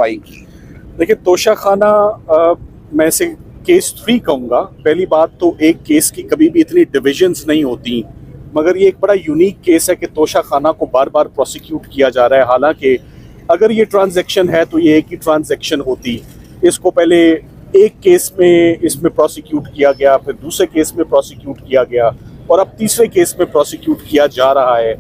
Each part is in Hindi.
कार्रवाई की। देखिए तोशा खाना मैं इसे केस 3 कहूँगा। पहली बात तो एक केस की कभी भी इतनी डिविजन्स नहीं होती, मगर ये एक बड़ा यूनिक केस है कि तोशा खाना को बार बार प्रोसिक्यूट किया जा रहा है। हालांकि अगर ये ट्रांजैक्शन है तो ये एक ही ट्रांजैक्शन होती। इसको पहले एक केस में इसमें प्रोसिक्यूट किया गया, फिर दूसरे केस में प्रोसिक्यूट किया गया और अब तीसरे केस में प्रोसिक्यूट किया जा रहा है।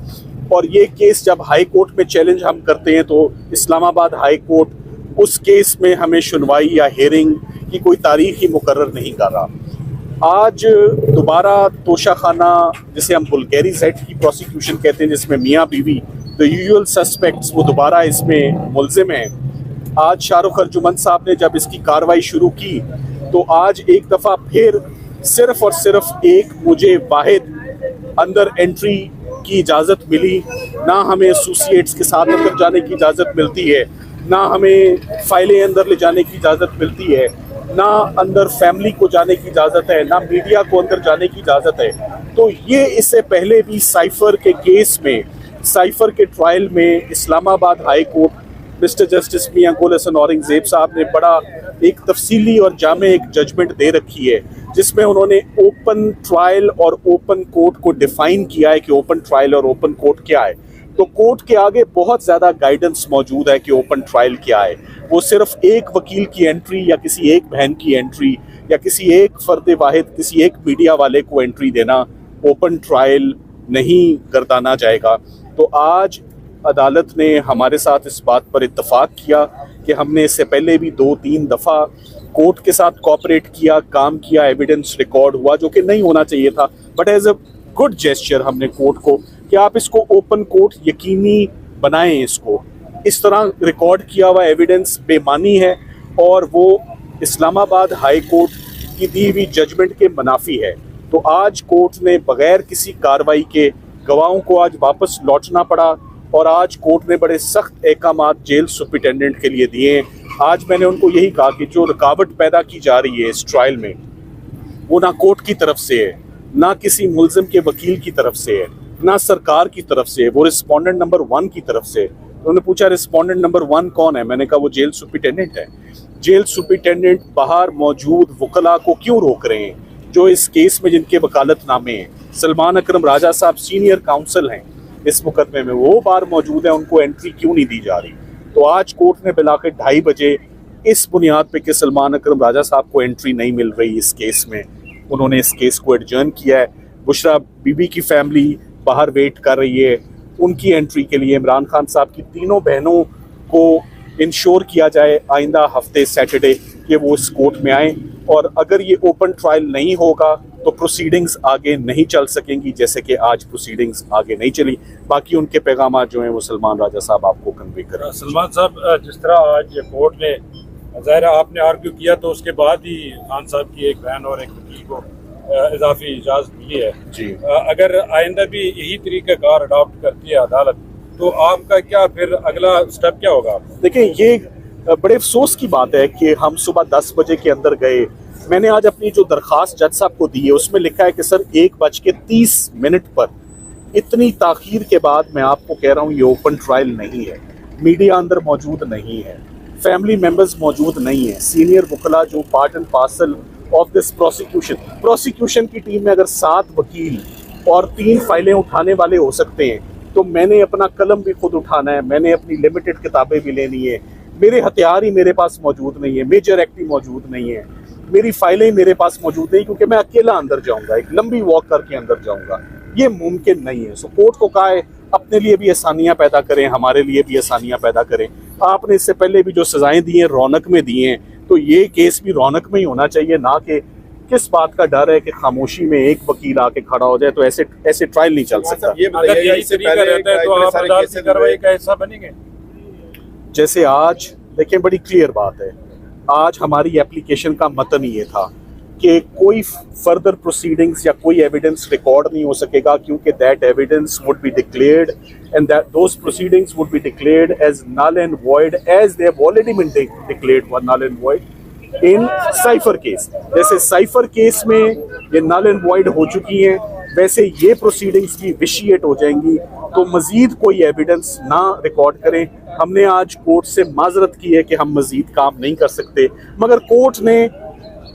और ये केस जब हाई कोर्ट में चैलेंज हम करते हैं तो इस्लामाबाद हाई कोर्ट उस केस में हमें सुनवाई या हियरिंग की कोई तारीख ही मुकर्रर नहीं कर रहा। आज दोबारा तोशा खाना, जिसे हम बुल्गेरिस एक्ट की प्रोसिक्यूशन कहते हैं, जिसमें मियाँ बीवी द यूजुअल सस्पेक्ट्स वो दोबारा इसमें मुलजिम हैं। आज शाहरुख अर्जुमंद साहब ने जब इसकी कार्रवाई शुरू की तो आज एक दफ़ा फिर सिर्फ और सिर्फ एक मुझे वाहिद अंदर एंट्री की इजाज़त मिली। ना हमें एसोसिएट्स के साथ अंदर जाने की इजाज़त मिलती है, ना हमें फाइलें अंदर ले जाने की इजाज़त मिलती है, ना अंदर फैमिली को जाने की इजाज़त है, ना मीडिया को अंदर जाने की इजाज़त है। तो ये इससे पहले भी साइफर के केस में, साइफर के ट्रायल में Islamabad high court mister justice Mian Gul Hasan Aurangzeb साहब ने बड़ा एक तफसीली और जामे एक जजमेंट दे रखी है, जिसमें उन्होंने ओपन ट्रायल और ओपन कोर्ट को डिफाइन किया है कि ओपन ट्रायल और ओपन कोर्ट क्या है। तो कोर्ट के आगे बहुत ज़्यादा गाइडेंस मौजूद है कि ओपन ट्रायल क्या है। वो सिर्फ एक वकील की एंट्री या किसी एक बहन की एंट्री या किसी एक फर्द वाहिद, किसी एक मीडिया वाले को एंट्री देना ओपन ट्रायल नहीं गर्दाना जाएगा। तो आज अदालत ने हमारे साथ इस बात पर इत्तफाक किया कि हमने इससे पहले भी 2-3 दफ़ा कोर्ट के साथ कोऑपरेट किया, काम किया, एविडेंस रिकॉर्ड हुआ जो कि नहीं होना चाहिए था, but as a good gesture हमने कोर्ट को कि आप इसको ओपन कोर्ट यकीनी बनाएं। इसको इस तरह रिकॉर्ड किया हुआ एविडेंस बेमानी है और वो इस्लामाबाद हाई कोर्ट की दी हुई जजमेंट के मुनाफी है। तो आज कोर्ट ने बगैर किसी कार्रवाई के गवाहों को आज वापस लौटना पड़ा और आज कोर्ट ने बड़े सख्त अहकामात जेल सुपरिटेंडेंट के लिए दिए हैं। आज मैंने उनको यही कहा कि जो रुकावट पैदा की जा रही है इस ट्रायल में, वो ना कोर्ट की तरफ से है, ना किसी मुल्जिम के वकील की तरफ से है, ना सरकार की तरफ से है, वो रिस्पोंडेंट नंबर 1 की तरफ से। उन्होंने पूछा रिस्पोंडेंट नंबर 1 कौन है? मैंने कहा वो जेल सुपरिटेंडेंट है। जेल सुपरिटेंडेंट बाहर मौजूद वकला को क्यों रोक रहे हैं जो इस केस में जिनके वकालतनामे हैं? सलमान अकरम राजा साहब सीनियर काउंसिल हैं इस मुकदमे में, वो बाहर मौजूद है, उनको एंट्री क्यों नहीं दी जा रही? तो आज कोर्ट ने बिलाखिर 2:30 बजे इस बुनियाद पे कि सलमान अकरम राजा साहब को एंट्री नहीं मिल रही इस केस में, उन्होंने इस केस को एडजर्न किया है। बुशरा बीबी की फैमिली बाहर वेट कर रही है उनकी एंट्री के लिए। इमरान खान साहब की तीनों बहनों को इंश्योर किया जाए आइंदा हफ्ते सैटरडे कि वो इस कोर्ट में आएँ, और अगर ये ओपन ट्रायल नहीं होगा तो प्रोसीडिंग्स आगे नहीं चल सकेंगी, जैसे कि आज प्रोसीडिंग्स आगे नहीं चली। बाकी उनके पैगाम जो हैं वो सलमान राजा साहब आपको कन्वे करें। सलमान साहब, जिस तरह आज कोर्ट ने ज़ाहिर आपने आर्ग्यू किया तो उसके बाद ही खान साहब की एक बहन और एक वकील को इजाफी इजाज़त मिली है जी। अगर आइंदा भी यही तरीक़ाकार अडॉप्ट करती है अदालत तो आपका क्या फिर अगला स्टेप क्या होगा? देखिए ये बड़े अफसोस की बात है कि हम सुबह 10 बजे के अंदर गए। मैंने आज अपनी जो दरख्वास्त जज साहब को दी है उसमें लिखा है कि सर 1:30 पर इतनी ताखीर के बाद मैं आपको कह रहा हूँ ये ओपन ट्रायल नहीं है, मीडिया अंदर मौजूद नहीं है, फैमिली मेंबर्स मौजूद नहीं है, सीनियर वकला जो part and parcel of this prosecution की टीम में अगर 7 वकील और 3 फाइलें उठाने वाले हो सकते हैं तो मैंने अपना कलम भी खुद उठाना है, मैंने अपनी लिमिटेड किताबें भी लेनी है, मेरे हथियार ही मेरे पास मौजूद नहीं है, मेजर एक्ट ही मौजूद नहीं है, मेरी फाइलें मेरे पास मौजूद नहीं, क्योंकि मैं अकेला अंदर जाऊंगा, एक लंबी वॉक करके अंदर जाऊंगा, ये मुमकिन नहीं है। सो कोर्ट को कहा है अपने लिए भी आसानियां पैदा करें, हमारे लिए भी आसानियां पैदा करें। आपने इससे पहले भी जो सजाएं दी हैं रौनक में दी हैं, तो ये केस भी रौनक में ही होना चाहिए, ना कि किस बात का डर है कि खामोशी में एक वकील आके खड़ा हो जाए तो ऐसे ट्रायल नहीं चल सकता। अगर यही तरीका रहता है तो आप अदालत की कार्रवाई का हिस्सा बनेंगे? जैसे आज देखें, बड़ी क्लियर बात है, आज हमारी एप्लीकेशन का मतन ये था कि कोई फर्दर प्रोसीडिंग्स या कोई एविडेंस रिकॉर्ड नहीं हो सकेगा, क्योंकि that evidence would be declared and that those proceedings would be declared as null and void as they have already been declared null and void in cipher case. जैसे साइफर केस में ये null and void हो चुकी हैं, वैसे ये प्रोसीडिंग्स भी विशिएट हो जाएंगी, तो मजीद कोई एविडेंस ना रिकॉर्ड करें। हमने आज कोर्ट से माजरत की है कि हम मजीद काम नहीं कर सकते, मगर कोर्ट ने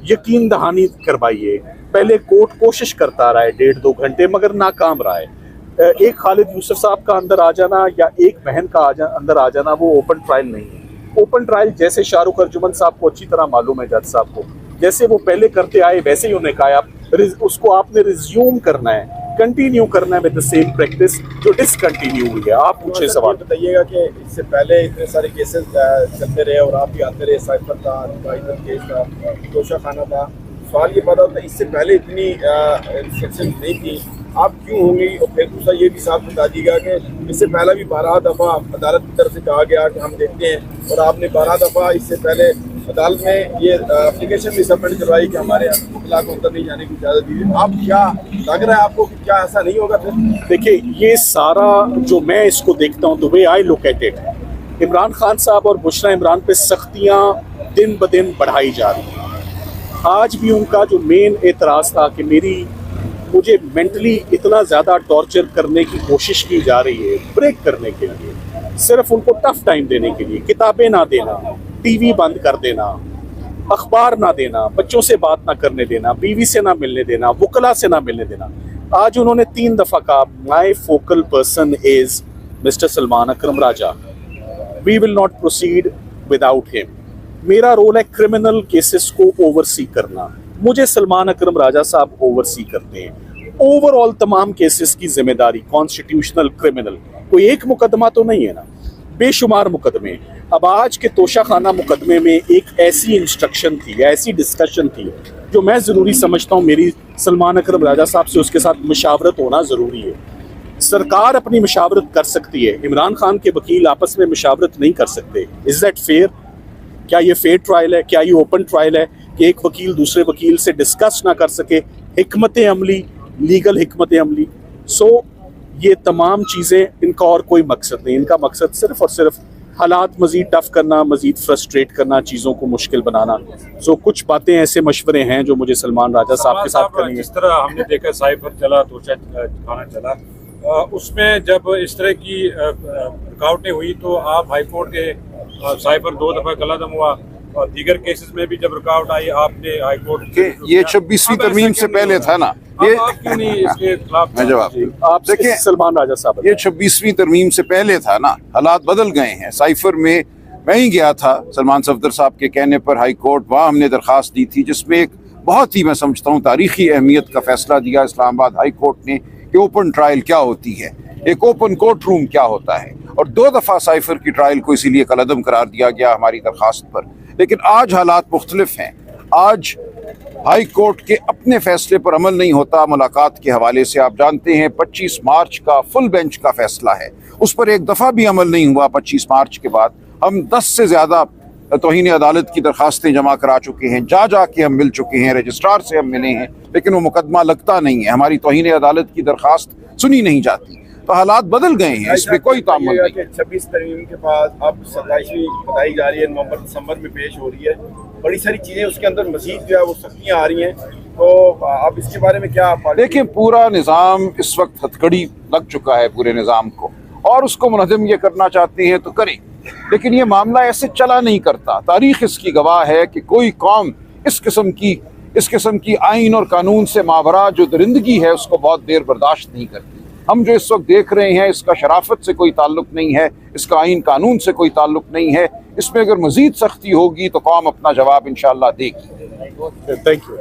यकीन दहानी करवाई है। पहले कोर्ट कोशिश करता रहा है 1.5-2 घंटे, मगर नाकाम रहा है। एक खालिद यूसुफ साहब का अंदर आ जाना या एक बहन का अंदर आ जाना वो ओपन ट्रायल नहीं है। ओपन ट्रायल जैसे शाहरुख अर्जुमन साहब को अच्छी तरह मालूम है, जज साहब को, जैसे वो पहले करते आए वैसे ही उन्हें कहा उसको आपने रिज्यूम करना है, कंटिन्यू करना है विद द सेम प्रैक्टिस जो डिसकंटिन्यू हुई है। आप पूछे सवाल। बताइएगा कि इससे पहले इतने सारे केसेस चलते रहे और आप भी आते रहे, साइफर था, केस था, तोशा खाना था, सवाल ये पैदा होता है इससे पहले इतनी रिस्ट्रिक्शन नहीं थी, आप क्यों होंगी? और फिर दूसरा ये भी साफ बता दीजिएगा कि इससे पहले भी 12 दफ़ा अदालत की तरफ से कहा गया कि हम देखते हैं, और आपने 12 दफ़ा इससे पहले अदालत में ये एप्लीकेशन भी सबमिट करवाई कि हमारे वकला को अंदर नहीं जाने की इजाज़त दीजिए। आप क्या लग रहा है आपको कि क्या ऐसा नहीं होगा फिर? देखिए, ये सारा जो मैं इसको देखता हूँ, the way I look at it, Imran Khan साहब और बुशरा इमरान पे सख्तियाँ दिन ब दिन बढ़ाई जा रही हैं। आज भी उनका जो मेन एतराज़ था कि मुझे मेंटली इतना ज़्यादा टॉर्चर करने की कोशिश की जा रही है, ब्रेक करने के लिए, सिर्फ उनको टफ टाइम देने के लिए, किताबें ना देना, टीवी बंद कर देना, अखबार ना देना, बच्चों से बात ना करने देना, बीवी से ना मिलने देना, वकला से ना मिलने देना। आज उन्होंने 3 दफ़ा कहा my focal person is mister Salman Akram Raja, we will not proceed without him. मेरा रोल है क्रिमिनल केसेस को ओवरसी करना, मुझे सलमान अकरम राजा साहब ओवरसी करते हैं। ओवरऑल तमाम केसेस की जिम्मेदारी कॉन्स्टिट्यूशनल क्रिमिनल, कोई एक मुकदमा तो नहीं है ना, बेशुमार मुकदमे। अब आज के तोशा खाना मुकदमे में एक ऐसी इंस्ट्रक्शन थी, ऐसी डिस्कशन थी जो मैं ज़रूरी समझता हूँ, मेरी सलमान अकरम राजा साहब से उसके साथ मशावरत होना ज़रूरी है। सरकार अपनी मशावरत कर सकती है, इमरान खान के वकील आपस में मशावरत नहीं कर सकते। Is that fair? क्या ये फेयर ट्रायल है? क्या ये ओपन ट्रायल है कि एक वकील दूसरे वकील से डिस्कस ना कर सके हिकमत अमली, लीगल हिकमत अमली? सो ये तमाम चीज़ें, इनका और कोई मकसद नहीं, इनका मकसद सिर्फ और सिर्फ हालात मज़ीद टफ करना, मज़ीद फ्रस्ट्रेट करना, चीज़ों को मुश्किल बनाना। सो कुछ बातें ऐसे मशवरे हैं जो मुझे सलमान राजा साहब के साथ करनी है। जिस तरह हमने देखा साइफर चला, तोशा खाना चला, उसमें जब इस तरह की रुकावटें हुई तो आप हाईकोर्ट के साइफर 2 दफ़ा कलअदम हुआ, और दीगर केसेस में भी जब रुकावट आई आपने हाईकोर्ट के ये 26वीं तरमीम से पहले था ना, ये आप क्यों नहीं इसके खिलाफ? मैं जवाब आप देखिए सलमान राजा साहब, ये 26वीं तरमीम से पहले था ना, हालात बदल गए हैं। साइफर में मैं ही गया था सलमान सफदर साहब के कहने पर हाई कोर्ट, वहाँ हमने दरख्वास्त दी थी जिसमें एक बहुत ही, मैं समझता हूँ, तारीखी अहमियत का फैसला दिया इस्लामाबाद हाई कोर्ट ने कि ओपन ट्रायल क्या होती है, एक ओपन कोर्ट रूम क्या होता है, और 2 दफ़ा साइफर की ट्रायल को इसीलिए कलअदम करार दिया गया हमारी दरख्वास्त पर। लेकिन आज हालात मुख्तलिफ हैं। आज हाई कोर्ट के अपने फैसले पर अमल नहीं होता मुलाकात के हवाले से। आप जानते हैं 25 मार्च का फुल बेंच का फैसला है, उस पर एक दफ़ा भी अमल नहीं हुआ। 25 मार्च के बाद हम 10 से ज़्यादा तौहीन अदालत की दरखास्तें जमा करा चुके हैं, जा के हम मिल चुके हैं, रजिस्ट्रार से हम मिले हैं, लेकिन वो मुकदमा लगता नहीं है, हमारी तौहीन अदालत की दरखास्त सुनी नहीं जाती। तो हालात बदल गए हैं, इसमें कोई तामुल नहीं। 26 तरमीम के बाद अब 27वीं बताई जा रही है, नवंबर दिसंबर में पेश हो रही है, बड़ी सारी चीज़ें उसके अंदर मजीद जो है वो सख्तियाँ आ रही हैं, तो आप इसके बारे में क्या? देखिए, पूरा निज़ाम इस वक्त हथकड़ी लग चुका है पूरे निज़ाम को, और उसको मुनज़्ज़म ये करना चाहते हैं तो करें, लेकिन ये मामला ऐसे चला नहीं करता। तारीख इसकी गवाह है कि कोई कौम इस किस्म की आइन और कानून से मावरा जो दरिंदगी है उसको बहुत देर बर्दाश्त नहीं करती। हम जो इस वक्त देख रहे हैं इसका शराफत से कोई ताल्लुक नहीं है, इसका आइन कानून से कोई ताल्लुक नहीं है। इसमें अगर मजीद सख्ती होगी तो कौम अपना जवाब इंशाअल्लाह देगी। Thank you.